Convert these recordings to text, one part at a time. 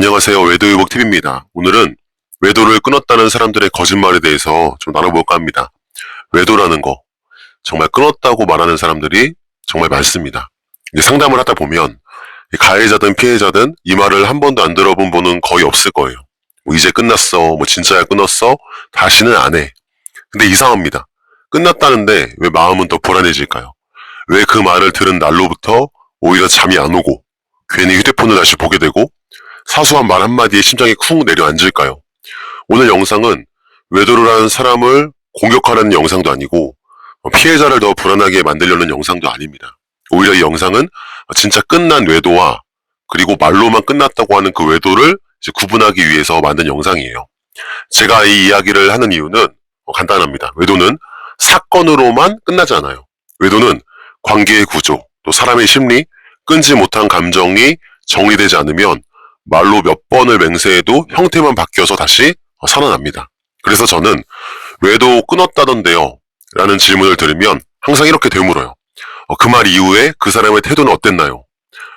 안녕하세요. 외도의복TV입니다. 오늘은 외도를 끊었다는 사람들의 거짓말에 대해서 좀 나눠볼까 합니다. 외도라는 거, 정말 끊었다고 말하는 사람들이 정말 많습니다. 이제 상담을 하다 보면 가해자든 피해자든 이 말을 한 번도 안 들어본 분은 거의 없을 거예요. 뭐 이제 끝났어, 뭐 진짜야 끊었어, 다시는 안 해. 근데 이상합니다. 끝났다는데 왜 마음은 더 불안해질까요? 왜 그 말을 들은 날로부터 오히려 잠이 안 오고 괜히 휴대폰을 다시 보게 되고 사소한 말 한마디에 심장이 쿵 내려앉을까요? 오늘 영상은 외도를 한 사람을 공격하라는 영상도 아니고 피해자를 더 불안하게 만들려는 영상도 아닙니다. 오히려 이 영상은 진짜 끝난 외도와 그리고 말로만 끝났다고 하는 그 외도를 이제 구분하기 위해서 만든 영상이에요. 제가 이 이야기를 하는 이유는 간단합니다. 외도는 사건으로만 끝나지 않아요. 외도는 관계의 구조, 또 사람의 심리, 끊지 못한 감정이 정리되지 않으면 말로 몇 번을 맹세해도 형태만 바뀌어서 다시 살아납니다. 그래서 저는 외도 끊었다던데요? 라는 질문을 들으면 항상 이렇게 되물어요. 그 말 이후에 그 사람의 태도는 어땠나요?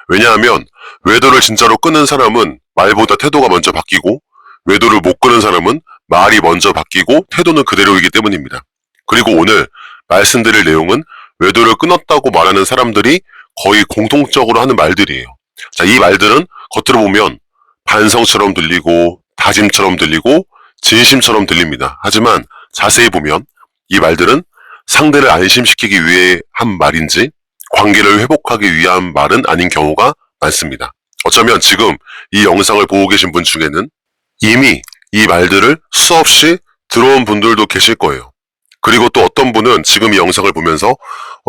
왜냐하면 외도를 진짜로 끊은 사람은 말보다 태도가 먼저 바뀌고 외도를 못 끊은 사람은 말이 먼저 바뀌고 태도는 그대로이기 때문입니다. 그리고 오늘 말씀드릴 내용은 외도를 끊었다고 말하는 사람들이 거의 공통적으로 하는 말들이에요. 자, 이 말들은 겉으로 보면 반성처럼 들리고 다짐처럼 들리고 진심처럼 들립니다. 하지만 자세히 보면 이 말들은 상대를 안심시키기 위해 한 말인지 관계를 회복하기 위한 말은 아닌 경우가 많습니다. 어쩌면 지금 이 영상을 보고 계신 분 중에는 이미 이 말들을 수없이 들어온 분들도 계실 거예요. 그리고 또 어떤 분은 지금 이 영상을 보면서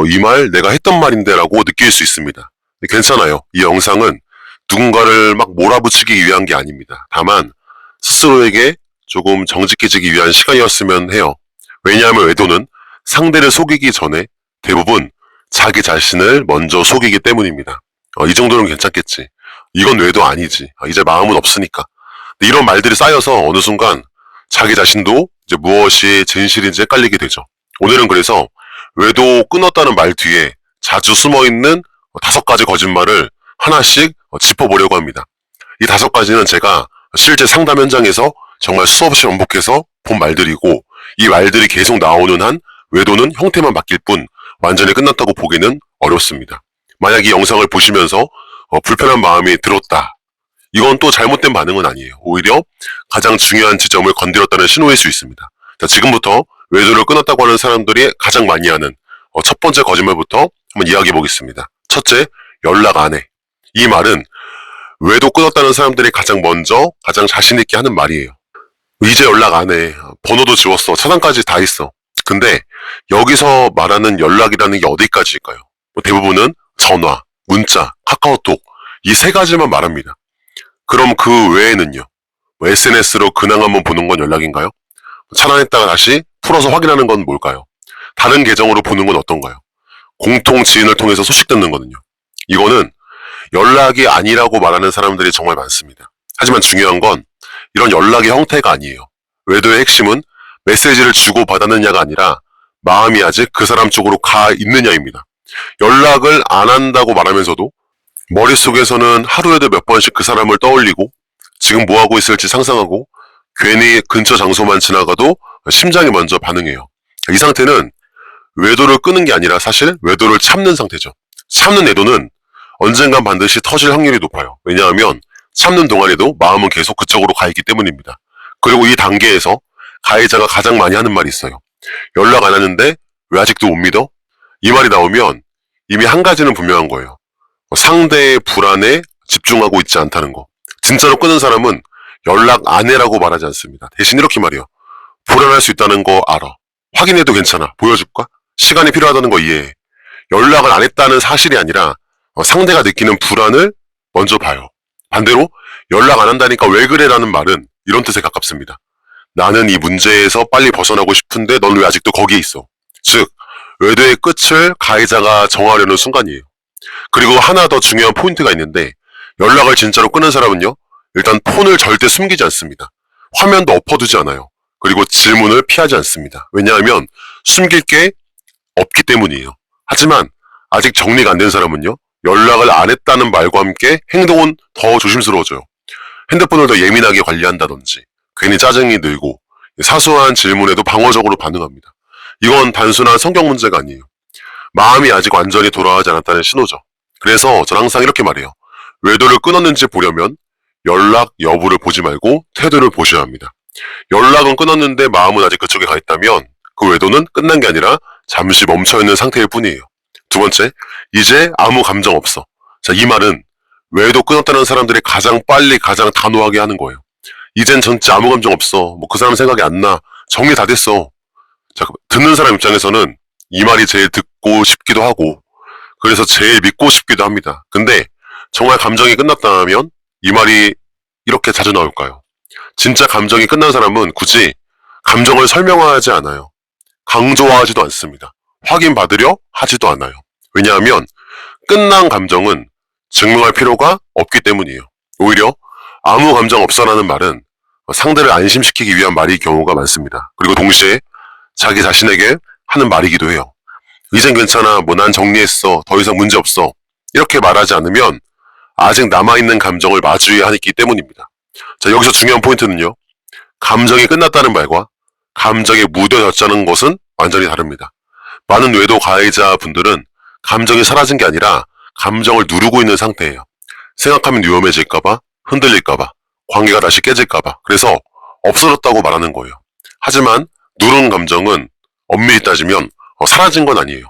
이 말 내가 했던 말인데 라고 느낄 수 있습니다. 괜찮아요. 이 영상은 누군가를 막 몰아붙이기 위한 게 아닙니다. 다만 스스로에게 조금 정직해지기 위한 시간이었으면 해요. 왜냐하면 외도는 상대를 속이기 전에 대부분 자기 자신을 먼저 속이기 때문입니다. 이 정도는 괜찮겠지. 이건 외도 아니지. 이제 마음은 없으니까. 근데 이런 말들이 쌓여서 어느 순간 자기 자신도 이제 무엇이 진실인지 헷갈리게 되죠. 오늘은 그래서 외도 끊었다는 말 뒤에 자주 숨어있는 5가지 거짓말을 하나씩 짚어보려고 합니다. 이 5가지는 제가 실제 상담 현장에서 정말 수없이 반복해서 본 말들이고 이 말들이 계속 나오는 한 외도는 형태만 바뀔 뿐 완전히 끝났다고 보기는 어렵습니다. 만약 이 영상을 보시면서 불편한 마음이 들었다. 이건 또 잘못된 반응은 아니에요. 오히려 가장 중요한 지점을 건드렸다는 신호일 수 있습니다. 자, 지금부터 외도를 끊었다고 하는 사람들이 가장 많이 하는 첫 번째 거짓말부터 한번 이야기해 보겠습니다. 첫째, 연락 안 해. 이 말은 외도 끊었다는 사람들이 가장 먼저 가장 자신 있게 하는 말이에요. 이제 연락 안 해. 번호도 지웠어. 차단까지 다 있어. 근데 여기서 말하는 연락이라는 게 어디까지일까요? 대부분은 전화, 문자, 카카오톡 이 3가지만 말합니다. 그럼 그 외에는요? SNS로 근황 한번 보는 건 연락인가요? 차단했다가 다시 풀어서 확인하는 건 뭘까요? 다른 계정으로 보는 건 어떤가요? 공통 지인을 통해서 소식 듣는 거는요. 이거는 연락이 아니라고 말하는 사람들이 정말 많습니다. 하지만 중요한 건 이런 연락의 형태가 아니에요. 외도의 핵심은 메시지를 주고받았느냐가 아니라 마음이 아직 그 사람 쪽으로 가 있느냐입니다. 연락을 안 한다고 말하면서도 머릿속에서는 하루에도 몇 번씩 그 사람을 떠올리고 지금 뭐 하고 있을지 상상하고 괜히 근처 장소만 지나가도 심장이 먼저 반응해요. 이 상태는 외도를 끄는 게 아니라 사실 외도를 참는 상태죠. 참는 외도는 언젠간 반드시 터질 확률이 높아요. 왜냐하면 참는 동안에도 마음은 계속 그쪽으로 가 있기 때문입니다. 그리고 이 단계에서 가해자가 가장 많이 하는 말이 있어요. 연락 안 하는데 왜 아직도 못 믿어? 이 말이 나오면 이미 한 가지는 분명한 거예요. 상대의 불안에 집중하고 있지 않다는 거. 진짜로 끊은 사람은 연락 안 해라고 말하지 않습니다. 대신 이렇게 말해요. 불안할 수 있다는 거 알아. 확인해도 괜찮아. 보여줄까? 시간이 필요하다는 거 이해해. 연락을 안 했다는 사실이 아니라 상대가 느끼는 불안을 먼저 봐요. 반대로 연락 안 한다니까 왜 그래 라는 말은 이런 뜻에 가깝습니다. 나는 이 문제에서 빨리 벗어나고 싶은데 넌 왜 아직도 거기에 있어? 즉, 외도의 끝을 가해자가 정하려는 순간이에요. 그리고 하나 더 중요한 포인트가 있는데 연락을 진짜로 끊은 사람은요. 일단 폰을 절대 숨기지 않습니다. 화면도 엎어두지 않아요. 그리고 질문을 피하지 않습니다. 왜냐하면 숨길 게 없기 때문이에요. 하지만 아직 정리가 안 된 사람은요. 연락을 안 했다는 말과 함께 행동은 더 조심스러워져요. 핸드폰을 더 예민하게 관리한다든지 괜히 짜증이 늘고 사소한 질문에도 방어적으로 반응합니다. 이건 단순한 성격 문제가 아니에요. 마음이 아직 완전히 돌아가지 않았다는 신호죠. 그래서 저는 항상 이렇게 말해요. 외도를 끊었는지 보려면 연락 여부를 보지 말고 태도를 보셔야 합니다. 연락은 끊었는데 마음은 아직 그쪽에 가 있다면 그 외도는 끝난 게 아니라 잠시 멈춰있는 상태일 뿐이에요. 두 번째, 이제 아무 감정 없어. 자, 이 말은 외도 끊었다는 사람들이 가장 빨리 가장 단호하게 하는 거예요. 이젠 진짜 아무 감정 없어. 뭐 그 사람 생각이 안 나. 정리 다 됐어. 자, 듣는 사람 입장에서는 이 말이 제일 듣고 싶기도 하고 그래서 제일 믿고 싶기도 합니다. 근데 정말 감정이 끝났다면 이 말이 이렇게 자주 나올까요? 진짜 감정이 끝난 사람은 굳이 감정을 설명하지 않아요. 강조하지도 않습니다. 확인받으려 하지도 않아요. 왜냐하면 끝난 감정은 증명할 필요가 없기 때문이에요. 오히려 아무 감정 없어라는 말은 상대를 안심시키기 위한 말일 경우가 많습니다. 그리고 동시에 자기 자신에게 하는 말이기도 해요. 이젠 괜찮아, 뭐 난 정리했어, 더 이상 문제 없어 이렇게 말하지 않으면 아직 남아있는 감정을 마주해야 하기 때문입니다. 자, 여기서 중요한 포인트는요. 감정이 끝났다는 말과 감정이 무뎌졌다는 것은 완전히 다릅니다. 많은 외도 가해자 분들은 감정이 사라진 게 아니라 감정을 누르고 있는 상태예요. 생각하면 위험해질까봐, 흔들릴까봐, 관계가 다시 깨질까봐. 그래서 없어졌다고 말하는 거예요. 하지만 누른 감정은 엄밀히 따지면 사라진 건 아니에요.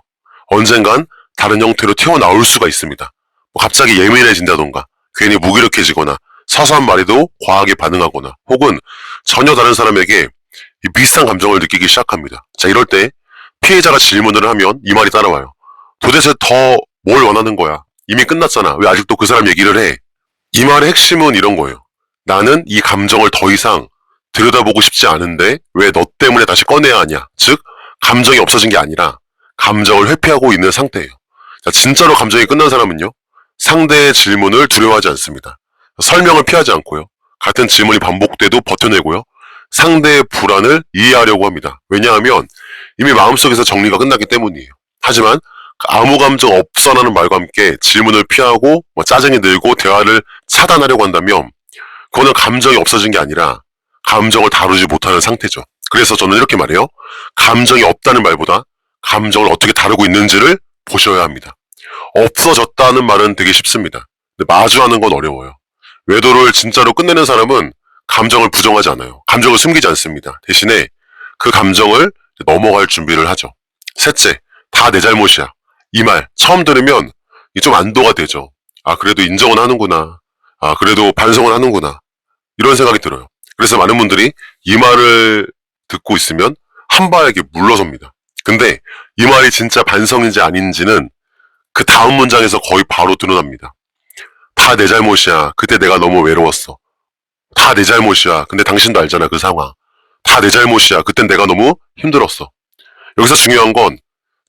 언젠간 다른 형태로 튀어나올 수가 있습니다. 갑자기 예민해진다던가 괜히 무기력해지거나 사소한 말에도 과하게 반응하거나 혹은 전혀 다른 사람에게 비슷한 감정을 느끼기 시작합니다. 자, 이럴 때 피해자가 질문을 하면 이 말이 따라와요. 도대체 더 뭘 원하는 거야? 이미 끝났잖아. 왜 아직도 그 사람 얘기를 해? 이 말의 핵심은 이런 거예요. 나는 이 감정을 더 이상 들여다보고 싶지 않은데 왜 너 때문에 다시 꺼내야 하냐? 즉 감정이 없어진 게 아니라 감정을 회피하고 있는 상태예요. 자, 진짜로 감정이 끝난 사람은요. 상대의 질문을 두려워하지 않습니다. 설명을 피하지 않고요. 같은 질문이 반복돼도 버텨내고요. 상대의 불안을 이해하려고 합니다. 왜냐하면 이미 마음속에서 정리가 끝났기 때문이에요. 하지만 아무 감정 없어라는 말과 함께 질문을 피하고 짜증이 들고 대화를 차단하려고 한다면 그거는 감정이 없어진 게 아니라 감정을 다루지 못하는 상태죠. 그래서 저는 이렇게 말해요. 감정이 없다는 말보다 감정을 어떻게 다루고 있는지를 보셔야 합니다. 없어졌다는 말은 되게 쉽습니다. 근데 마주하는 건 어려워요. 외도를 진짜로 끝내는 사람은 감정을 부정하지 않아요. 감정을 숨기지 않습니다. 대신에 그 감정을 넘어갈 준비를 하죠. 셋째, 다 내 잘못이야. 이 말 처음 들으면 좀 안도가 되죠. 아, 그래도 인정은 하는구나. 아, 그래도 반성을 하는구나. 이런 생각이 들어요. 그래서 많은 분들이 이 말을 듣고 있으면 한 발에게 물러섭니다. 근데 이 말이 진짜 반성인지 아닌지는 그 다음 문장에서 거의 바로 드러납니다. 다 내 잘못이야. 그때 내가 너무 외로웠어. 다 내 잘못이야. 근데 당신도 알잖아, 그 상황. 다 내 잘못이야. 그땐 내가 너무 힘들었어. 여기서 중요한 건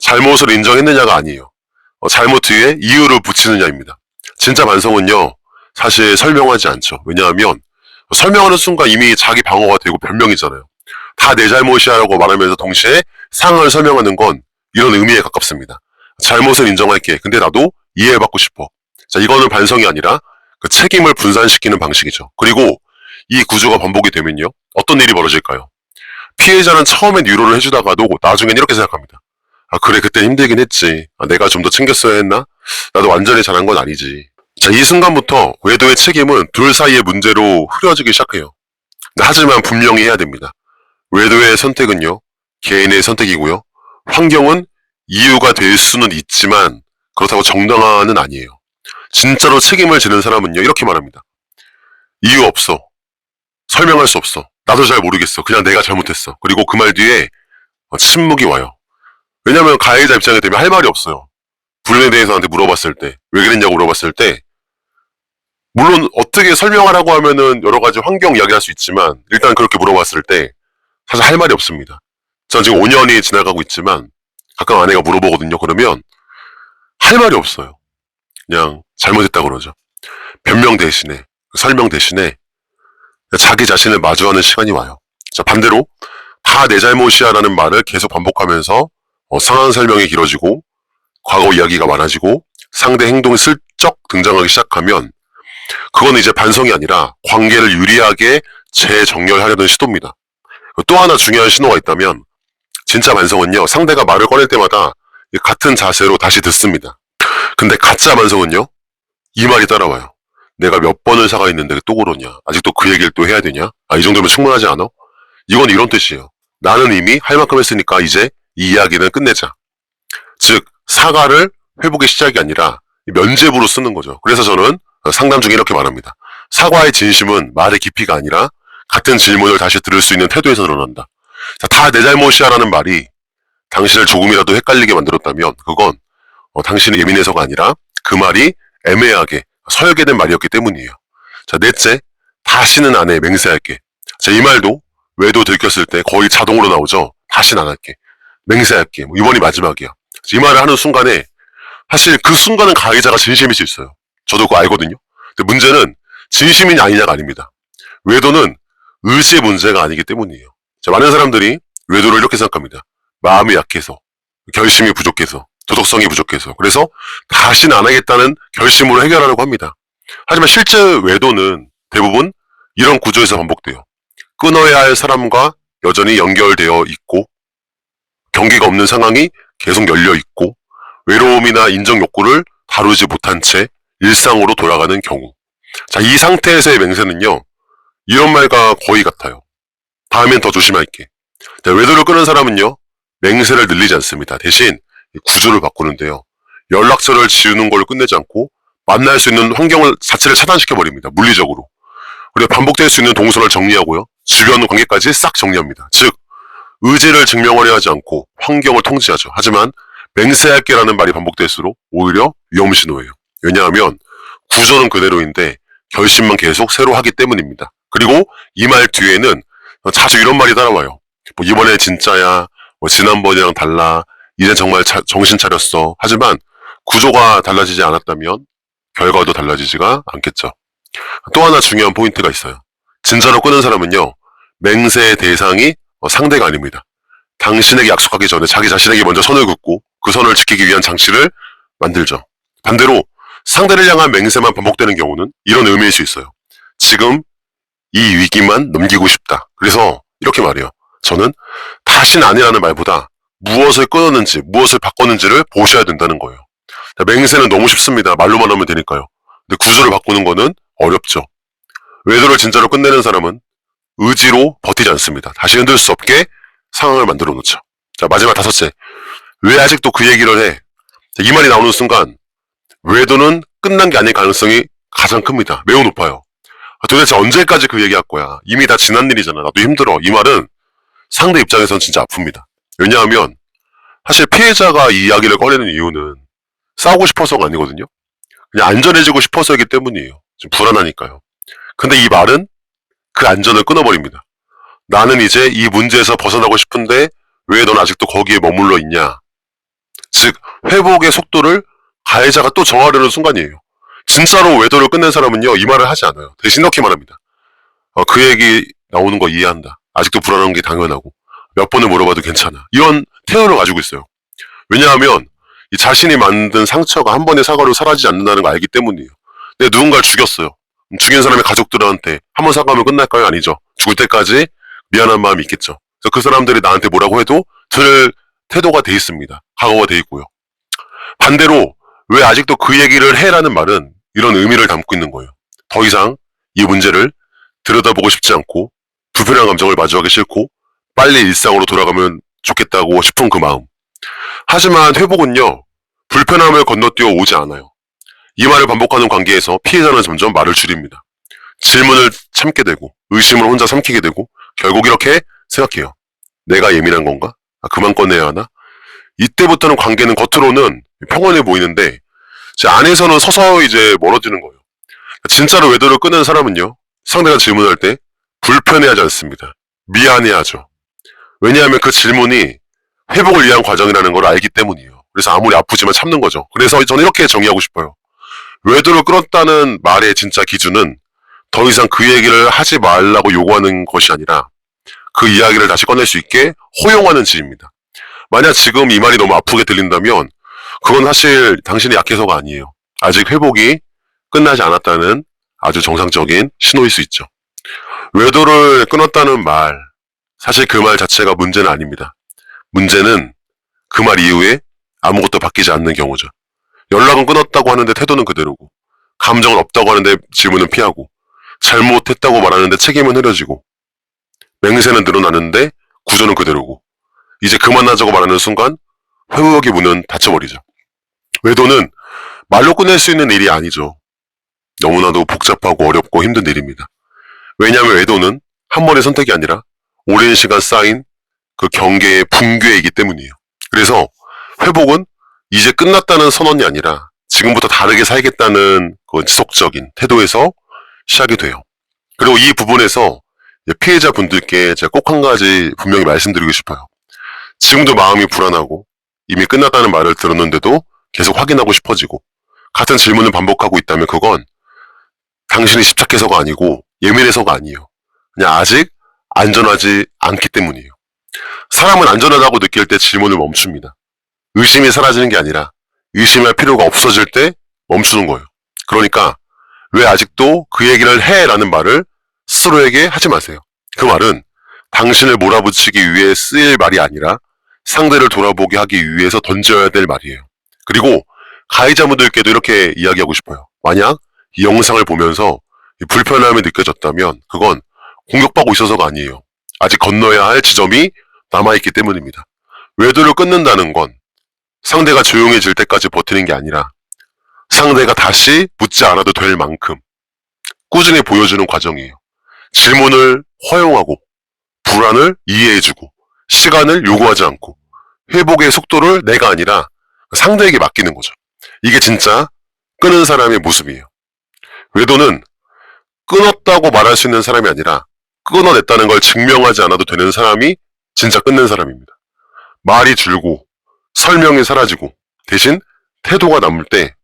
잘못을 인정했느냐가 아니에요. 잘못 뒤에 이유를 붙이느냐입니다. 진짜 반성은요, 사실 설명하지 않죠. 왜냐하면 설명하는 순간 이미 자기 방어가 되고 변명이잖아요. 다 내 잘못이야 라고 말하면서 동시에 상황을 설명하는 건 이런 의미에 가깝습니다. 잘못을 인정할게. 근데 나도 이해받고 싶어. 자, 이거는 반성이 아니라 그 책임을 분산시키는 방식이죠. 그리고 이 구조가 반복이 되면요. 어떤 일이 벌어질까요? 피해자는 처음엔 위로를 해주다가도 나중엔 이렇게 생각합니다. 아, 그래, 그때 힘들긴 했지. 아, 내가 좀 더 챙겼어야 했나? 나도 완전히 잘한 건 아니지. 자, 이 순간부터 외도의 책임은 둘 사이의 문제로 흐려지기 시작해요. 하지만 분명히 해야 됩니다. 외도의 선택은요, 개인의 선택이고요. 환경은 이유가 될 수는 있지만 그렇다고 정당화는 아니에요. 진짜로 책임을 지는 사람은요, 이렇게 말합니다. 이유 없어. 설명할 수 없어. 나도 잘 모르겠어. 그냥 내가 잘못했어. 그리고 그 말 뒤에 침묵이 와요. 왜냐면 가해자 입장에 되면 할 말이 없어요. 불륜에 대해서 나한테 물어봤을 때, 왜 그랬냐고 물어봤을 때, 물론 어떻게 설명하라고 하면은 여러 가지 환경 이야기할 수 있지만 일단 그렇게 물어봤을 때 사실 할 말이 없습니다. 전 지금 5년이 지나가고 있지만 가끔 아내가 물어보거든요. 그러면 할 말이 없어요. 그냥 잘못했다 그러죠. 변명 대신에, 설명 대신에 자기 자신을 마주하는 시간이 와요. 자, 반대로 다 내 잘못이야 라는 말을 계속 반복하면서 상황 설명이 길어지고 과거 이야기가 많아지고 상대 행동이 슬쩍 등장하기 시작하면 그건 이제 반성이 아니라 관계를 유리하게 재정렬하려는 시도입니다. 또 하나 중요한 신호가 있다면 진짜 반성은요, 상대가 말을 꺼낼 때마다 같은 자세로 다시 듣습니다. 근데 가짜 반성은요, 이 말이 따라와요. 내가 몇 번을 사과했는데 또 그러냐? 아직도 그 얘기를 또 해야 되냐? 이 정도면 충분하지 않아? 이건 이런 뜻이에요. 나는 이미 할 만큼 했으니까 이제 이 이야기는 끝내자. 즉, 사과를 회복의 시작이 아니라 면죄부로 쓰는 거죠. 그래서 저는 상담 중에 이렇게 말합니다. 사과의 진심은 말의 깊이가 아니라 같은 질문을 다시 들을 수 있는 태도에서 드러난다. 다 내 잘못이야라는 말이 당신을 조금이라도 헷갈리게 만들었다면 그건 당신이 예민해서가 아니라 그 말이 애매하게 서열게된 말이었기 때문이에요. 자, 넷째, 다시는 안 해, 맹세할게. 자, 이 말도 외도 들켰을 때 거의 자동으로 나오죠. 다시는 안 할게. 맹세할게. 이번이 마지막이야. 이 말을 하는 순간에 사실 그 순간은 가해자가 진심일 수 있어요. 저도 그거 알거든요. 근데 문제는 진심이냐 아니냐가 아닙니다. 외도는 의지의 문제가 아니기 때문이에요. 자, 많은 사람들이 외도를 이렇게 생각합니다. 마음이 약해서, 결심이 부족해서, 도덕성이 부족해서, 그래서 다시는 안 하겠다는 결심으로 해결하려고 합니다. 하지만 실제 외도는 대부분 이런 구조에서 반복돼요. 끊어야 할 사람과 여전히 연결되어 있고, 경계가 없는 상황이 계속 열려 있고, 외로움이나 인정 욕구를 다루지 못한 채 일상으로 돌아가는 경우. 자, 이 상태에서의 맹세는요, 이런 말과 거의 같아요. 다음엔 더 조심할게. 자, 외도를 끊은 사람은요, 맹세를 늘리지 않습니다. 대신 구조를 바꾸는데요. 연락처를 지우는 걸 끝내지 않고 만날 수 있는 환경을 자체를 차단시켜버립니다. 물리적으로. 그리고 반복될 수 있는 동선을 정리하고요. 주변 관계까지 싹 정리합니다. 즉, 의지를 증명하려 하지 않고 환경을 통제하죠. 하지만 맹세할게라는 말이 반복될수록 오히려 위험 신호예요. 왜냐하면 구조는 그대로인데 결심만 계속 새로 하기 때문입니다. 그리고 이 말 뒤에는 자주 이런 말이 따라와요. 뭐 이번에 진짜야, 뭐 지난번이랑 달라, 이젠 정말 정신 차렸어. 하지만 구조가 달라지지 않았다면 결과도 달라지지가 않겠죠. 또 하나 중요한 포인트가 있어요. 진짜로 끊은 사람은요, 맹세의 대상이 상대가 아닙니다. 당신에게 약속하기 전에 자기 자신에게 먼저 선을 긋고 그 선을 지키기 위한 장치를 만들죠. 반대로 상대를 향한 맹세만 반복되는 경우는 이런 의미일 수 있어요. 지금 이 위기만 넘기고 싶다. 그래서 이렇게 말해요. 저는 다시는 아니라는 말보다 무엇을 끊었는지, 무엇을 바꿨는지를 보셔야 된다는 거예요. 맹세는 너무 쉽습니다. 말로만 하면 되니까요. 근데 구조를 바꾸는 거는 어렵죠. 외도를 진짜로 끝내는 사람은 의지로 버티지 않습니다. 다시 흔들 수 없게 상황을 만들어 놓죠. 자, 마지막 다섯째. 왜 아직도 그 얘기를 해? 자, 이 말이 나오는 순간 외도는 끝난 게 아닐 가능성이 가장 큽니다. 매우 높아요. 도대체 언제까지 그 얘기할 거야? 이미 다 지난 일이잖아. 나도 힘들어. 이 말은 상대 입장에선 진짜 아픕니다. 왜냐하면 사실 피해자가 이 이야기를 꺼내는 이유는 싸우고 싶어서가 아니거든요. 그냥 안전해지고 싶어서이기 때문이에요. 좀 불안하니까요. 근데 이 말은 그 안전을 끊어버립니다. 나는 이제 이 문제에서 벗어나고 싶은데 왜 넌 아직도 거기에 머물러 있냐? 즉, 회복의 속도를 가해자가 또 정하려는 순간이에요. 진짜로 외도를 끝낸 사람은요, 이 말을 하지 않아요. 대신 이렇게 말합니다. 그 얘기 나오는 거 이해한다. 아직도 불안한 게 당연하고 몇 번을 물어봐도 괜찮아. 이런 태도를 가지고 있어요. 왜냐하면 이 자신이 만든 상처가 한 번의 사과로 사라지지 않는다는 걸 알기 때문이에요. 내가 누군가를 죽였어요. 죽인 사람의 가족들한테 한 번 사과하면 끝날까요? 아니죠. 죽을 때까지 미안한 마음이 있겠죠. 그래서 그 사람들이 나한테 뭐라고 해도 들을 태도가 돼 있습니다. 각오가 돼 있고요. 반대로 왜 아직도 그 얘기를 해라는 말은 이런 의미를 담고 있는 거예요. 더 이상 이 문제를 들여다보고 싶지 않고 불편한 감정을 마주하기 싫고 빨리 일상으로 돌아가면 좋겠다고 싶은 그 마음. 하지만 회복은요, 불편함을 건너뛰어 오지 않아요. 이 말을 반복하는 관계에서 피해자는 점점 말을 줄입니다. 질문을 참게 되고 의심을 혼자 삼키게 되고 결국 이렇게 생각해요. 내가 예민한 건가? 그만 꺼내야 하나? 이때부터는 관계는 겉으로는 평온해 보이는데 제 안에서는 서서히 이제 멀어지는 거예요. 진짜로 외도를 끊는 사람은요, 상대가 질문할 때 불편해하지 않습니다. 미안해하죠. 왜냐하면 그 질문이 회복을 위한 과정이라는 걸 알기 때문이에요. 그래서 아무리 아프지만 참는 거죠. 그래서 저는 이렇게 정의하고 싶어요. 외도를 끊었다는 말의 진짜 기준은 더 이상 그 얘기를 하지 말라고 요구하는 것이 아니라 그 이야기를 다시 꺼낼 수 있게 허용하는 지입니다. 만약 지금 이 말이 너무 아프게 들린다면 그건 사실 당신이 약해서가 아니에요. 아직 회복이 끝나지 않았다는 아주 정상적인 신호일 수 있죠. 외도를 끊었다는 말, 사실 그 말 자체가 문제는 아닙니다. 문제는 그 말 이후에 아무것도 바뀌지 않는 경우죠. 연락은 끊었다고 하는데 태도는 그대로고, 감정은 없다고 하는데 질문은 피하고, 잘못했다고 말하는데 책임은 흐려지고, 맹세는 늘어나는데 구조는 그대로고, 이제 그만하자고 말하는 순간 회복의 문은 닫혀버리죠. 외도는 말로 끝낼 수 있는 일이 아니죠. 너무나도 복잡하고 어렵고 힘든 일입니다. 왜냐하면 외도는 한 번의 선택이 아니라 오랜 시간 쌓인 그 경계의 붕괴이기 때문이에요. 그래서 회복은 이제 끝났다는 선언이 아니라 지금부터 다르게 살겠다는 그 지속적인 태도에서 시작이 돼요. 그리고 이 부분에서 피해자분들께 제가 꼭 한 가지 분명히 말씀드리고 싶어요. 지금도 마음이 불안하고 이미 끝났다는 말을 들었는데도 계속 확인하고 싶어지고 같은 질문을 반복하고 있다면 그건 당신이 집착해서가 아니고 예민해서가 아니에요. 그냥 아직 안전하지 않기 때문이에요. 사람은 안전하다고 느낄 때 질문을 멈춥니다. 의심이 사라지는 게 아니라 의심할 필요가 없어질 때 멈추는 거예요. 그러니까 왜 아직도 그 얘기를 해? 라는 말을 스스로에게 하지 마세요. 그 말은 당신을 몰아붙이기 위해 쓰일 말이 아니라 상대를 돌아보게 하기 위해서 던져야 될 말이에요. 그리고 가해자분들께도 이렇게 이야기하고 싶어요. 만약 이 영상을 보면서 불편함이 느껴졌다면 그건 공격받고 있어서가 아니에요. 아직 건너야 할 지점이 남아있기 때문입니다. 외도를 끊는다는 건 상대가 조용해질 때까지 버티는 게 아니라 상대가 다시 묻지 않아도 될 만큼 꾸준히 보여주는 과정이에요. 질문을 허용하고 불안을 이해해주고 시간을 요구하지 않고 회복의 속도를 내가 아니라 상대에게 맡기는 거죠. 이게 진짜 끊은 사람의 모습이에요. 외도는 끊었다고 말할 수 있는 사람이 아니라 끊어냈다는 걸 증명하지 않아도 되는 사람이 진짜 끊는 사람입니다. 말이 줄고 설명이 사라지고 대신 태도가 남을 때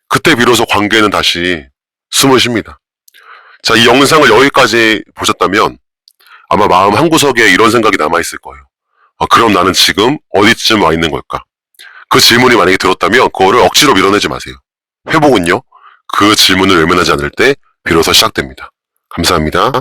그때 비로소 관계는 다시 숨을 쉽니다. 자, 이 영상을 여기까지 보셨다면 아마 마음 한구석에 이런 생각이 남아있을 거예요. 그럼 나는 지금 어디쯤 와 있는 걸까? 그 질문이 만약에 들었다면 그거를 억지로 밀어내지 마세요. 회복은요, 그 질문을 외면하지 않을 때 비로소 시작됩니다. 감사합니다.